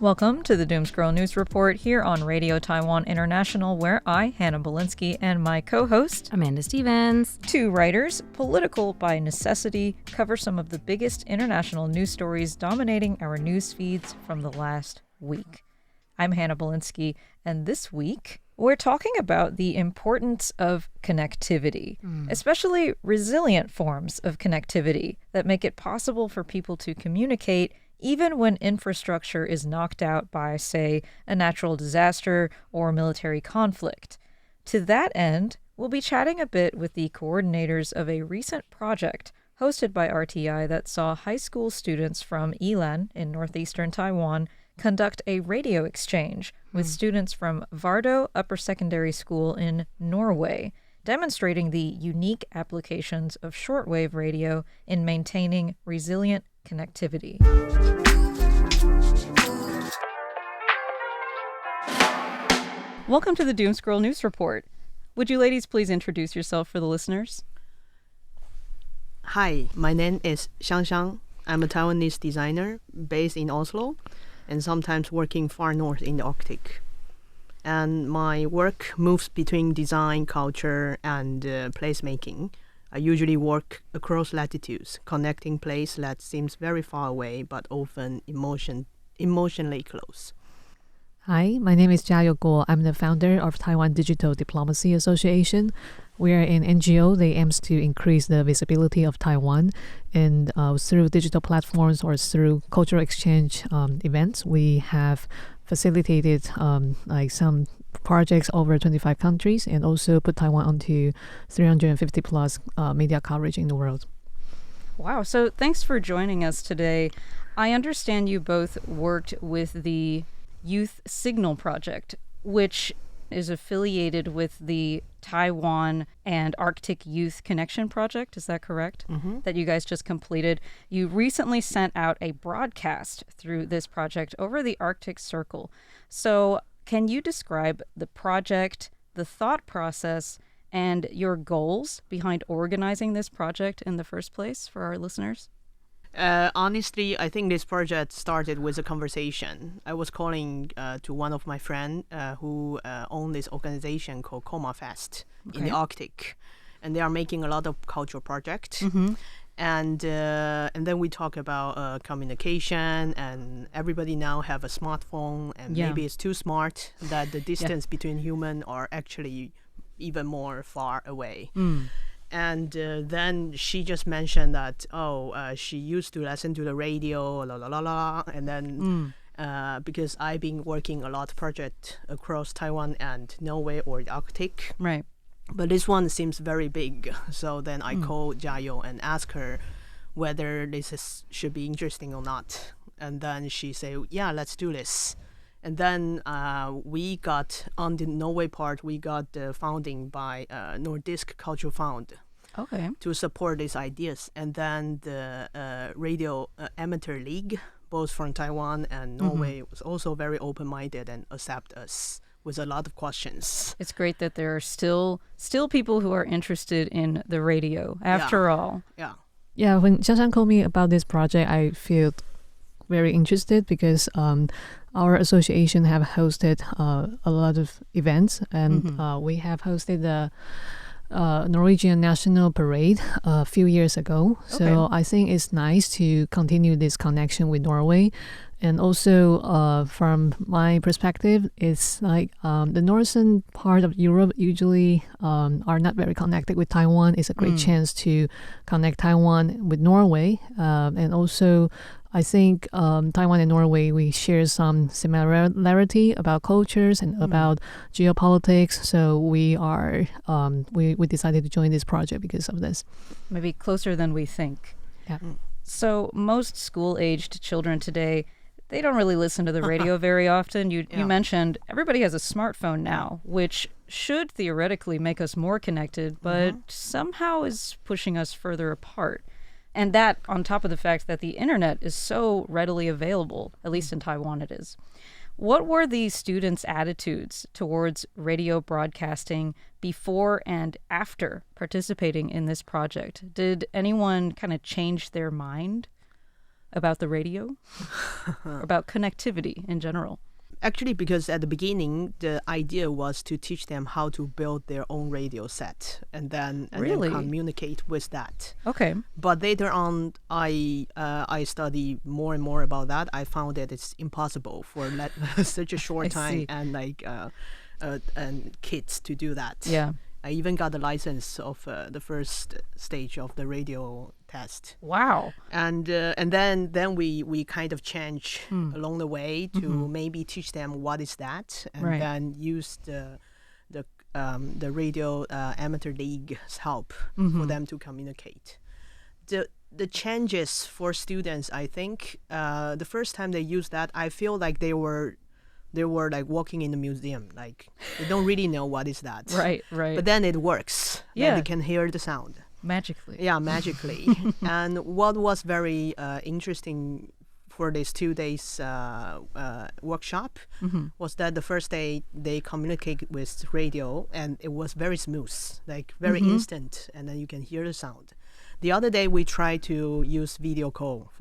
Welcome to the Doomscroll News Report here on Radio Taiwan International, where I, Hannah Belinsky, and my co-host, Amanda Stevens, two writers, political by necessity, cover some of the biggest international news stories dominating our news feeds from the last week. I'm Hannah Belinsky, and this week we're talking about the importance of connectivity, especially resilient forms of connectivity that make it possible for people to communicate even when infrastructure is knocked out by, say, a natural disaster or military conflict. To that end, we'll be chatting a bit with the coordinators of a recent project hosted by RTI that saw high school students from Ilan in northeastern Taiwan conduct a radio exchange with students from Vardo Upper Secondary School in Norway, demonstrating the unique applications of shortwave radio in maintaining resilient connectivity. Welcome to the Doomscroll News Report. Would you ladies please introduce yourself for the listeners? Hi, my name is Hsiang. I'm a Taiwanese designer based in Oslo and sometimes working far north in the Arctic. And my work moves between design, culture, and placemaking. I usually work across latitudes, connecting place that seems very far away but often emotionally close. Hi, my name is Chiayo. I'm the founder of Taiwan Digital Diplomacy Association. We are an NGO that aims to increase the visibility of Taiwan, and through digital platforms or through cultural exchange events, we have facilitated some projects over 25 countries and also put Taiwan onto 350 plus media coverage in the world. Wow, so thanks for joining us today. I understand you both worked with the Youth Signal Project, which is affiliated with the Taiwan and Arctic Youth Connection Project. Is that correct? Mm-hmm. That you guys just completed. You recently sent out a broadcast through this project over the Arctic Circle. So can you describe the project, the thought process, and your goals behind organizing this project in the first place for our listeners? Honestly, I think this project started with a conversation. I was calling to one of my friends who own this organization called Coma Fest in the Arctic, and they are making a lot of cultural projects. Mm-hmm. And then we talk about communication, and everybody now have a smartphone, and maybe it's too smart that the distance between human are actually even more far away. And then she just mentioned that, she used to listen to the radio, and then because I've been working a lot of projects across Taiwan and Norway or the Arctic. Right. But this one seems very big. So then I called Chiayo and asked her whether should be interesting or not. And then she said, yeah, let's do this. And then we got, on the Norway part, we got the funding by Nordisk Cultural Fund to support these ideas. And then the Radio Amateur League, both from Taiwan and Norway, was also very open-minded and accept us with a lot of questions. It's great that there are still people who are interested in the radio, after all. Yeah, when Hsiang called me about this project, I feel very interested because our association have hosted a lot of events, and we have hosted the Norwegian National Parade a few years ago. So I think it's nice to continue this connection with Norway. And also from my perspective, it's like the northern part of Europe usually are not very connected with Taiwan. It's a great chance to connect Taiwan with Norway. And also, I think Taiwan and Norway, we share some similarity about cultures and about geopolitics. So we decided to join this project because of this. Maybe closer than we think. Yeah. So most school-aged children today, they don't really listen to the radio very often. You mentioned everybody has a smartphone now, which should theoretically make us more connected, but somehow is pushing us further apart. And that on top of the fact that the internet is so readily available, at least in Taiwan it is. What were the students' attitudes towards radio broadcasting before and after participating in this project? Did anyone kind of change their mind about the radio? About connectivity in general? Actually, because at the beginning, the idea was to teach them how to build their own radio set and then Really? communicate with that. Okay. But later on, I study more and more about that. I found that it's impossible for such a short I time see. and and kids to do that. Yeah. I even got the license of the first stage of the radio test. Wow. And then we kind of change Hmm. along the way to maybe teach them what is that, and Right. then use the radio amateur league's help Mm-hmm. for them to communicate. The changes for students, I think, the first time they used that, I feel like they were like walking in the museum, like they don't really know what is that. Right, right. But then it works. Then Yeah. they can hear the sound. Magically. Yeah, magically. And what was very interesting for this 2 days workshop was that the first day they communicate with radio and it was very smooth, like very instant, and then you can hear the sound. The other day we tried to use video call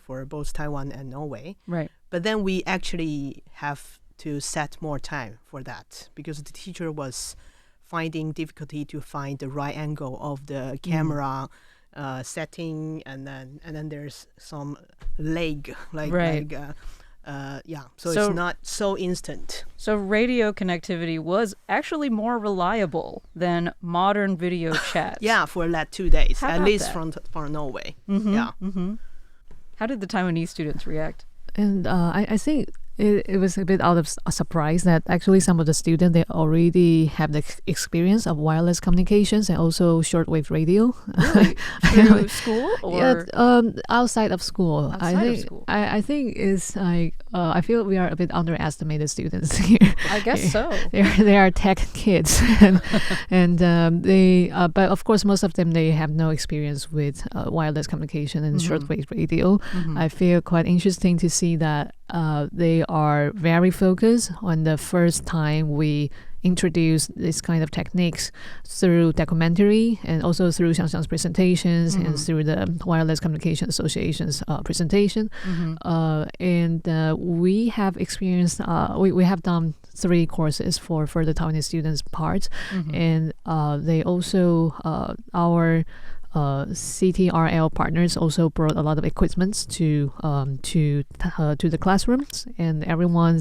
for both Taiwan and Norway, Right. but then we actually have to set more time for that because the teacher was finding difficulty to find the right angle of the camera setting, and then there's some lag, Right. So So- it's not so instant. So radio connectivity was actually more reliable than modern video chat. Yeah, for that 2 days, How at about least that? from Norway. Yeah. How did the Taiwanese students react? And I think it was a bit out of a surprise that actually some of the students, they already have the experience of wireless communications and also shortwave radio. Really? Through school or Yeah, outside of school. Outside I of think, school. I think it's like I feel we are a bit underestimated students here. I guess so. They are tech kids, and they. But of course, most of them they have no experience with wireless communication and shortwave radio. I feel quite interesting to see that they are very focused on the first time we introduce this kind of techniques through documentary and also through Hsiang's presentations and through the Wireless Communication Association's presentation. And we have experienced, we have done 3 courses for the Taiwanese students' part. And they also, our CTRL partners also brought a lot of equipment to the classrooms, and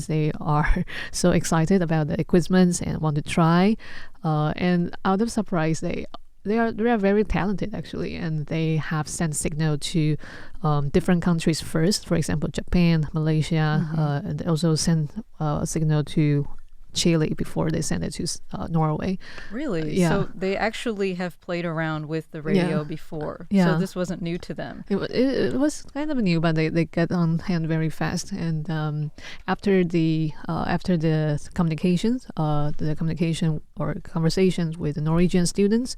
they are so excited about the equipment and want to try. And out of surprise, they are very talented actually, and they have sent signal to different countries first. For example, Japan, Malaysia, and they also sent a signal to Chile before they send it to Norway. Really? Yeah. So they actually have played around with the radio before. Yeah. So this wasn't new to them. It was kind of new, but they get on hand very fast. And after the communications, the communication or conversations with the Norwegian students,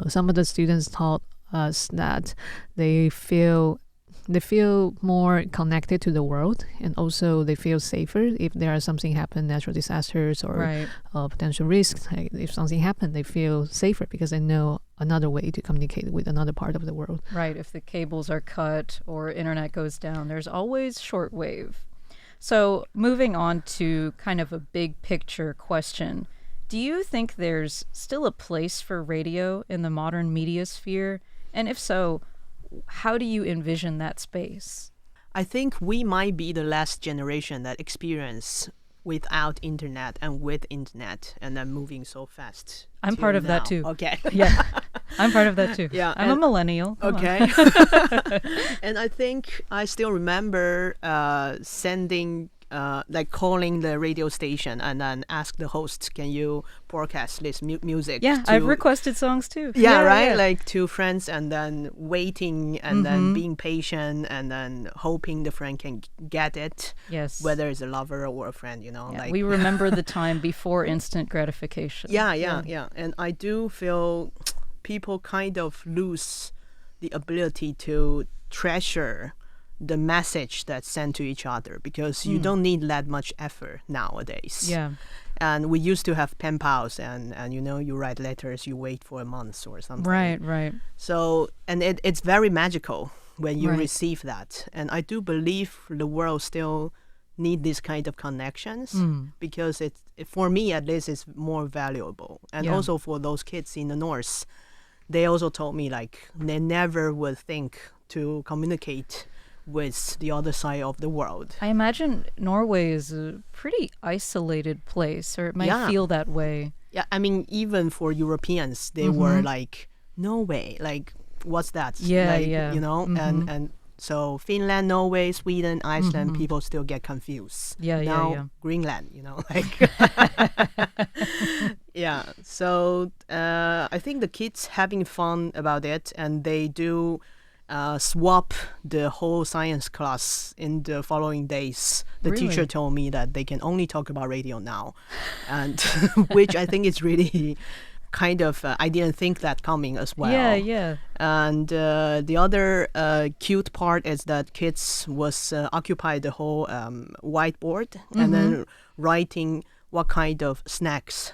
some of the students told us that they feel more connected to the world, and also they feel safer if there are something happen, natural disasters or Right. Potential risks. Like if something happen, they feel safer because they know another way to communicate with another part of the world. Right. If the cables are cut or internet goes down, there's always shortwave. So moving on to kind of a big picture question. Do you think there's still a place for radio in the modern media sphere? And if so, how do you envision that space? I think we might be the last generation that experience without internet and with internet, and then moving so fast. I'm till part of that now. too. Okay. Yeah, I'm part of that too. Yeah, I'm a and- millennial. Come on. Okay. And I think I still remember sending, calling the radio station and then ask the host, can you broadcast this music? Yeah, to- I've requested songs too. Yeah, right? yeah. Like to friends, and then waiting and then being patient and then hoping the friend can get it, Yes. whether it's a lover or a friend, Yeah, we remember the time before instant gratification. Yeah. And I do feel people kind of lose the ability to treasure the message that's sent to each other because you don't need that much effort nowadays. Yeah. And we used to have pen pals and you write letters, you wait for a month or something. Right. So, and it's very magical when you Right. receive that. And I do believe the world still need this kind of connections because for me at least, it's more valuable. And Yeah. also for those kids in the north, they also told me like they never would think to communicate with the other side of the world. I imagine Norway is a pretty isolated place, or it might Yeah. feel that way. Yeah, I mean, even for Europeans, they were like, Norway, like, what's that? Yeah, like, yeah. You know, and so Finland, Norway, Sweden, Iceland, people still get confused. Yeah, yeah, now, yeah. Greenland, you know, like, yeah. So I think the kids having fun about it, and they do swap the whole science class in the following days. The Really? teacher told me that they can only talk about radio now, and which I think is really kind of I didn't think that coming as well. Yeah, yeah. And the other cute part is that kids was occupied the whole whiteboard and then writing what kind of snacks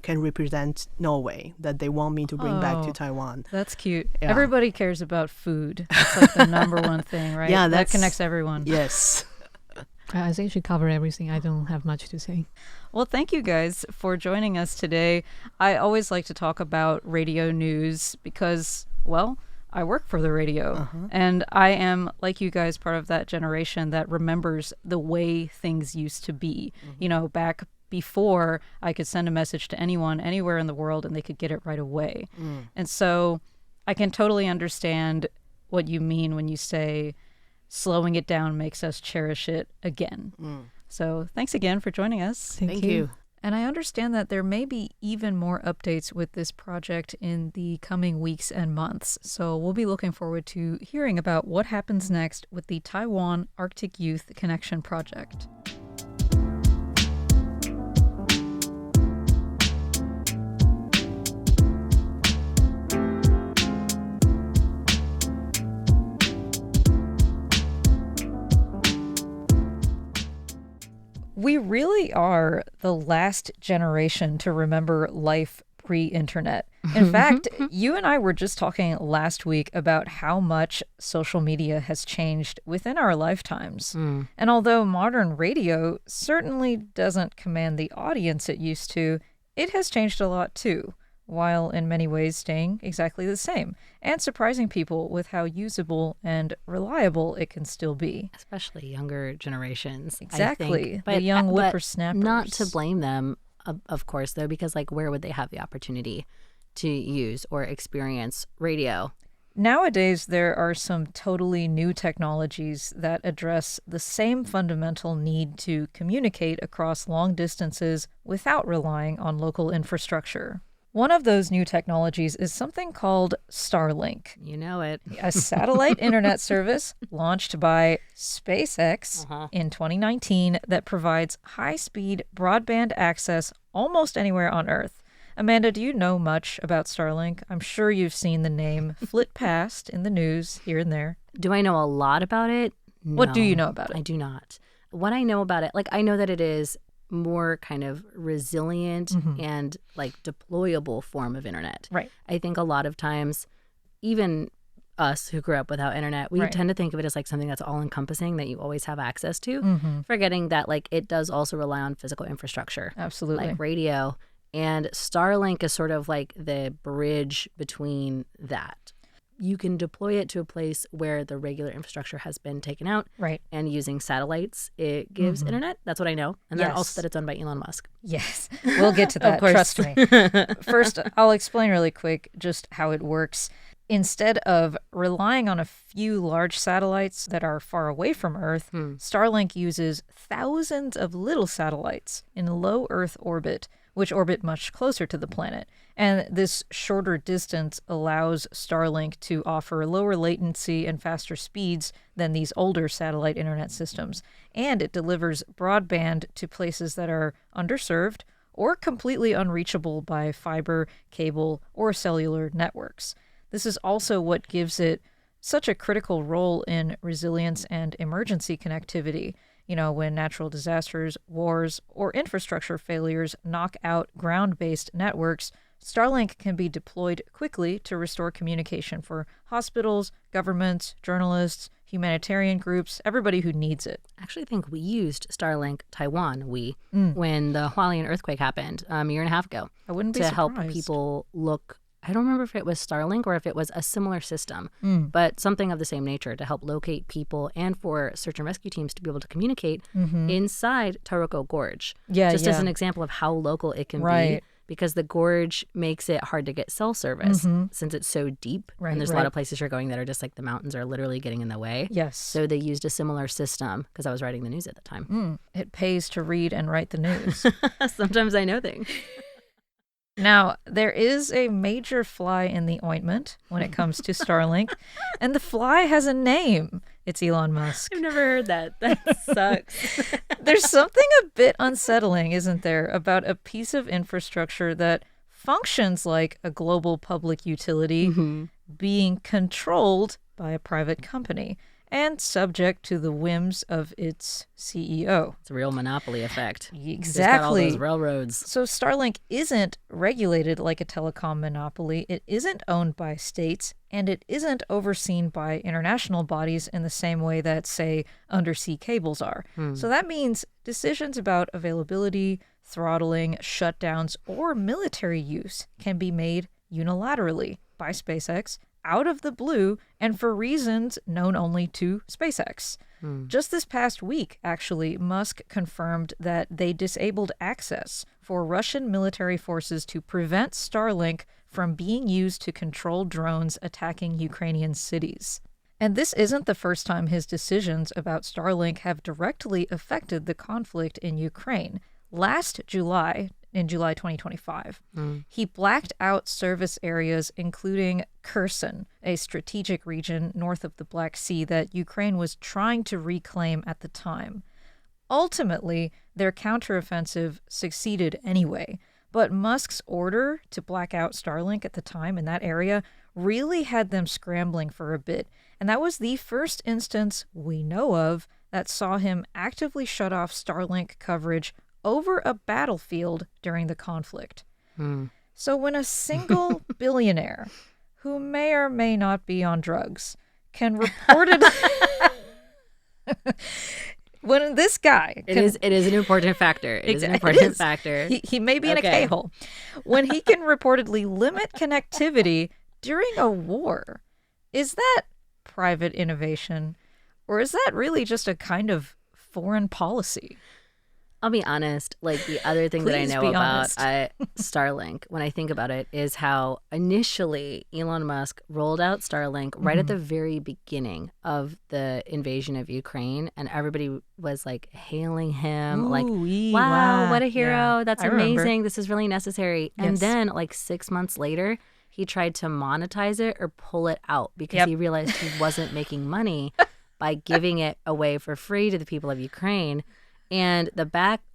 can represent Norway that they want me to bring back to Oh. Taiwan. That's cute. Yeah. Everybody cares about food. It's like the number one thing, right? Yeah, that that's- connects everyone. Yes. I think she covered everything. I don't have much to say. Well, thank you guys for joining us today. I always like to talk about radio news because, well, I work for the radio. And I am, like you guys, part of that generation that remembers the way things used to be. You know, back before I could send a message to anyone anywhere in the world and they could get it right away. And so I can totally understand what you mean when you say slowing it down makes us cherish it again. So thanks again for joining us. Thank you. And I understand that there may be even more updates with this project in the coming weeks and months. So we'll be looking forward to hearing about what happens next with the Taiwan Arctic Youth Connection Project. We really are the last generation to remember life pre-internet. In fact, you and I were just talking last week about how much social media has changed within our lifetimes. And although modern radio certainly doesn't command the audience it used to, it has changed a lot too, while in many ways staying exactly the same and surprising people with how usable and reliable it can still be. Especially younger generations. I Exactly. think. The young but whippersnappers. Not to blame them, of course, though, because like where would they have the opportunity to use or experience radio? Nowadays, there are some totally new technologies that address the same fundamental need to communicate across long distances without relying on local infrastructure. One of those new technologies is something called Starlink, You know it. a satellite internet service launched by SpaceX in 2019 that provides high-speed broadband access almost anywhere on Earth. Amanda, do you know much about Starlink? I'm sure you've seen the name flit past in the news here and there. Do I know a lot about it? What do No, you know about it? I do not. What I know about it, like I know that it is more kind of resilient and like deployable form of internet. Right. I think a lot of times, even us who grew up without internet, we Right. tend to think of it as like something that's all encompassing that you always have access to, forgetting that like it does also rely on physical infrastructure, Absolutely. like radio. And Starlink is sort of like the bridge between that. You can deploy it to a place where the regular infrastructure has been taken out. Right. And using satellites, it gives internet. That's what I know. And then Yes. also that it's owned by Elon Musk. Yes, we'll get to that, course. trust me. First, I'll explain really quick just how it works. Instead of relying on a few large satellites that are far away from Earth, Starlink uses thousands of little satellites in low Earth orbit, which orbit much closer to the planet. And this shorter distance allows Starlink to offer lower latency and faster speeds than these older satellite internet systems. And it delivers broadband to places that are underserved or completely unreachable by fiber, cable, or cellular networks. This is also what gives it such a critical role in resilience and emergency connectivity. You know, when natural disasters, wars, or infrastructure failures knock out ground-based networks, Starlink can be deployed quickly to restore communication for hospitals, governments, journalists, humanitarian groups, everybody who needs it. I actually think we used Starlink Taiwan, when the Hualien earthquake happened a year and a half ago. I wouldn't be to surprised. help people look. I don't remember if it was Starlink or if it was a similar system, but something of the same nature to help locate people and for search and rescue teams to be able to communicate inside Taroko Gorge. Just as an example of how local it can be, because the gorge makes it hard to get cell service since it's so deep. And there's a lot of places you're going that are just like the mountains are literally getting in the way. Yes. So they used a similar system because I was writing the news at the time. It pays to read and write the news. Sometimes I know things. Now, there is a major fly in the ointment when it comes to Starlink, and the fly has a name. It's Elon Musk. I've never heard that. That sucks. There's something a bit unsettling, isn't there, about a piece of infrastructure that functions like a global public utility being controlled by a private company and subject to the whims of its CEO. It's a real monopoly effect. Exactly. It's got all those railroads. So Starlink isn't regulated like a telecom monopoly. It isn't owned by states, and it isn't overseen by international bodies in the same way that, say, undersea cables are. So that means decisions about availability, throttling, shutdowns, or military use can be made unilaterally by SpaceX out of the blue and for reasons known only to SpaceX. Just this past week, actually, Musk confirmed that they disabled access for Russian military forces to prevent Starlink from being used to control drones attacking Ukrainian cities. And this isn't the first time his decisions about Starlink have directly affected the conflict in Ukraine. Last July, in July 2025, he blacked out service areas including Kherson, a strategic region north of the Black Sea that Ukraine was trying to reclaim at the time. Ultimately, their counteroffensive succeeded anyway, but Musk's order to black out Starlink at the time in that area really had them scrambling for a bit, and that was the first instance we know of that saw him actively shut off Starlink coverage over a battlefield during the conflict. So when a single billionaire, who may or may not be on drugs, can reportedly... when this guy... It is an important factor. It is an important factor. He may be in a K-hole. When he can reportedly limit connectivity during a war, is that private innovation? Or is that really just a kind of foreign policy? I'll be honest, like the other thing that I know about Starlink, when I think about it, is how initially Elon Musk rolled out Starlink right at the very beginning of the invasion of Ukraine, and everybody was like hailing him, wow, what a hero, that's amazing, this is really necessary. And then like 6 months later, he tried to monetize it or pull it out because he realized he wasn't making money by giving it away for free to the people of Ukraine. And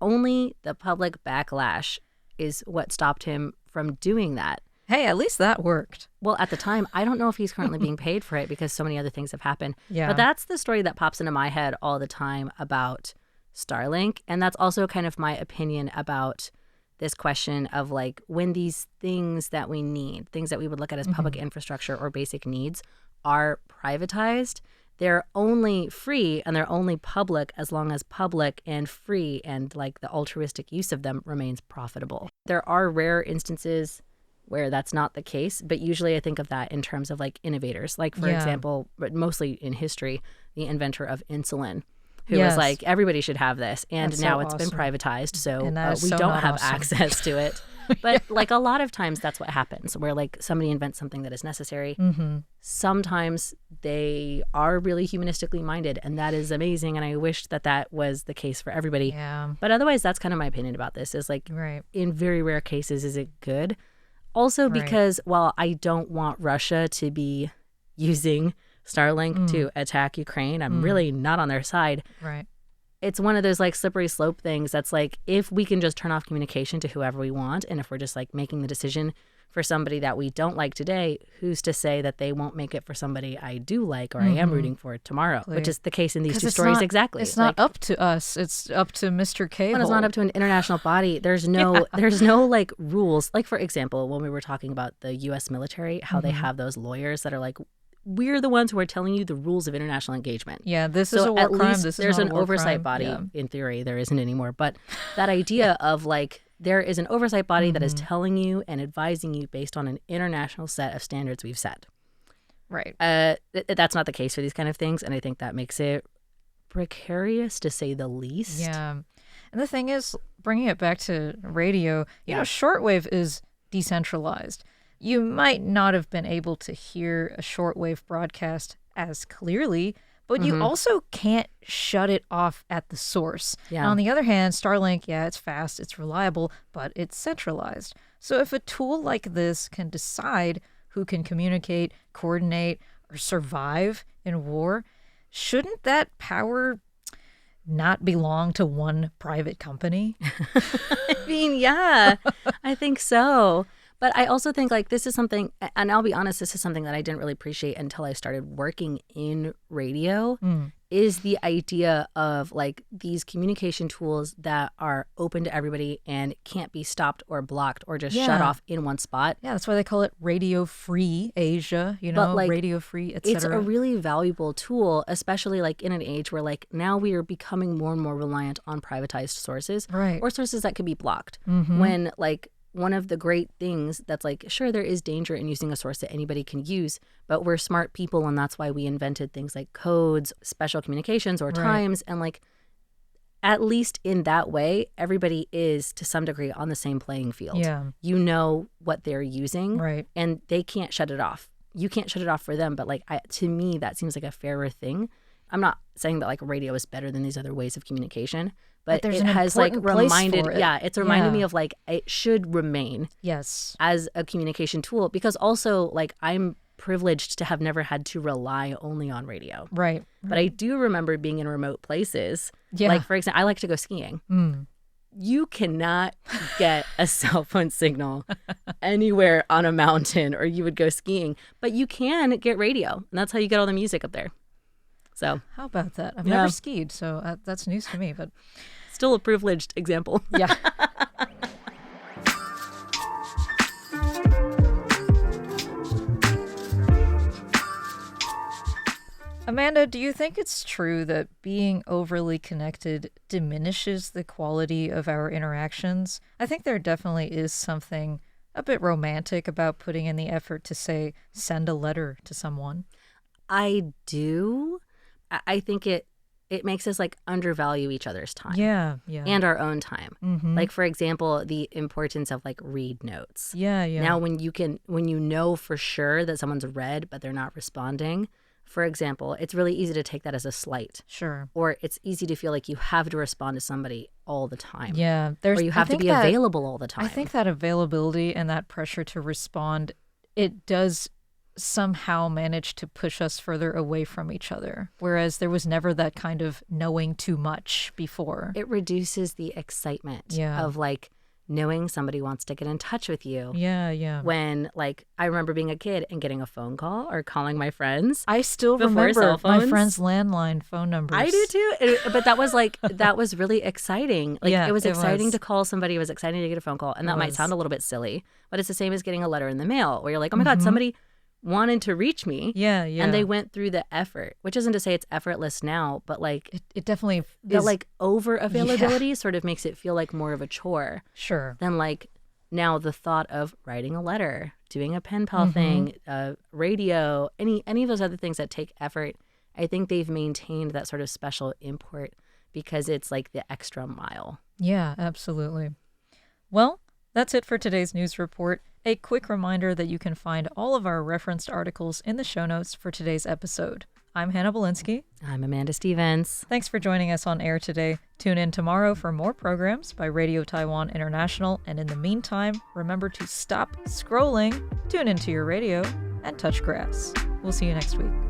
only the public backlash is what stopped him from doing that. Hey, at least that worked. Well, at the time, I don't know if he's currently being paid for it because so many other things have happened. Yeah. But that's the story that pops into my head all the time about Starlink. And that's also kind of my opinion about this question of like when these things that we need, things that we would look at as public infrastructure or basic needs are privatized, they're only free and they're only public as long as public and free and like the altruistic use of them remains profitable. There are rare instances where that's not the case, but usually I think of that in terms of like innovators. Like for example, but mostly in history, the inventor of insulin, who was like, everybody should have this. And that's now so it's been privatized, so we so don't not have awesome. access to it. But like a lot of times that's what happens, where like somebody invents something that is necessary. Sometimes they are really humanistically minded, and that is amazing. And I wish that that was the case for everybody. Yeah. But otherwise, that's kind of my opinion about this is like, in very rare cases, is it good? Also because while I don't want Russia to be using Starlink to attack Ukraine, I'm really not on their side. Right. It's one of those like slippery slope things that's like, if we can just turn off communication to whoever we want, and if we're just like making the decision for somebody that we don't like today, who's to say that they won't make it for somebody I do like or I am rooting for tomorrow, which is the case in these two stories exactly. It's not up to us. It's up to Mr. K. When it's not up to an international body, there's no like rules. Like, for example, when we were talking about the U.S. military, how they have those lawyers that are like, we're the ones who are telling you the rules of international engagement. Yeah, this is a war crime. This is there's not an a war oversight crime. body. In theory, there isn't anymore. But that idea of like, there is an oversight body that is telling you and advising you based on an international set of standards we've set. Right. That's not the case for these kind of things. And I think that makes it precarious, to say the least. Yeah. And the thing is, bringing it back to radio, you know, shortwave is decentralized. You might not have been able to hear a shortwave broadcast as clearly, but you also can't shut it off at the source. Yeah. And on the other hand, Starlink, it's fast, it's reliable, but it's centralized. So if a tool like this can decide who can communicate, coordinate, or survive in war, shouldn't that power not belong to one private company? I mean, yeah, I think so. But I also think like this is something, and I'll be honest, this is something that I didn't really appreciate until I started working in radio, is the idea of like these communication tools that are open to everybody and can't be stopped or blocked or just shut off in one spot. Yeah, that's why they call it Radio Free Asia, you know, like, Radio Free, etc. It's a really valuable tool, especially like in an age where like now we are becoming more and more reliant on privatized sources, right, or sources that could be blocked. When like one of the great things that's like, sure, there is danger in using a source that anybody can use, but we're smart people, and that's why we invented things like codes, special communications, or times. And like, at least in that way, everybody is to some degree on the same playing field. Yeah. You know what they're using, right, and they can't shut it off. You can't shut it off for them, but like, to me, that seems like a fairer thing. I'm not saying that like radio is better than these other ways of communication, but it has like reminded, it's reminded me of like it should remain as a communication tool, because also like I'm privileged to have never had to rely only on radio. Right. But I do remember being in remote places. Yeah. Like, for example, I like to go skiing. You cannot get a cell phone signal anywhere on a mountain, or you would go skiing, but you can get radio, and that's how you get all the music up there. So how about that? I've never skied, so that's news to me, but still a privileged example. Yeah. Amanda, do you think it's true that being overly connected diminishes the quality of our interactions? I think there definitely is something a bit romantic about putting in the effort to, say, send a letter to someone. I do. I think it makes us like undervalue each other's time. Yeah. And our own time. Like, for example, the importance of like read notes. Yeah. Now when you know for sure that someone's read but they're not responding, for example, it's really easy to take that as a slight. Sure. Or it's easy to feel like you have to respond to somebody all the time. Yeah. Or you have to be available all the time. I think that availability and that pressure to respond, it does somehow manage to push us further away from each other, whereas there was never that kind of knowing too much before. It reduces the excitement of like knowing somebody wants to get in touch with you. Yeah. When like I remember being a kid and getting a phone call or calling my friends. I still remember my friends' landline phone numbers. I do too. But that was really exciting. Like it was exciting to call somebody. It was exciting to get a phone call, and that might sound a little bit silly, but it's the same as getting a letter in the mail where you're like, oh my God, somebody wanted to reach me. Yeah. And they went through the effort, which isn't to say it's effortless now, but like it definitely the like over availability sort of makes it feel like more of a chore. Sure. Than like now the thought of writing a letter, doing a pen pal thing, radio, any of those other things that take effort. I think they've maintained that sort of special import because it's like the extra mile. Yeah, absolutely. Well, that's it for today's news report. A quick reminder that you can find all of our referenced articles in the show notes for today's episode. I'm Hanna Belinsky. I'm Amanda Stevens. Thanks for joining us on air today. Tune in tomorrow for more programs by Radio Taiwan International. And in the meantime, remember to stop scrolling, tune into your radio, and touch grass. We'll see you next week.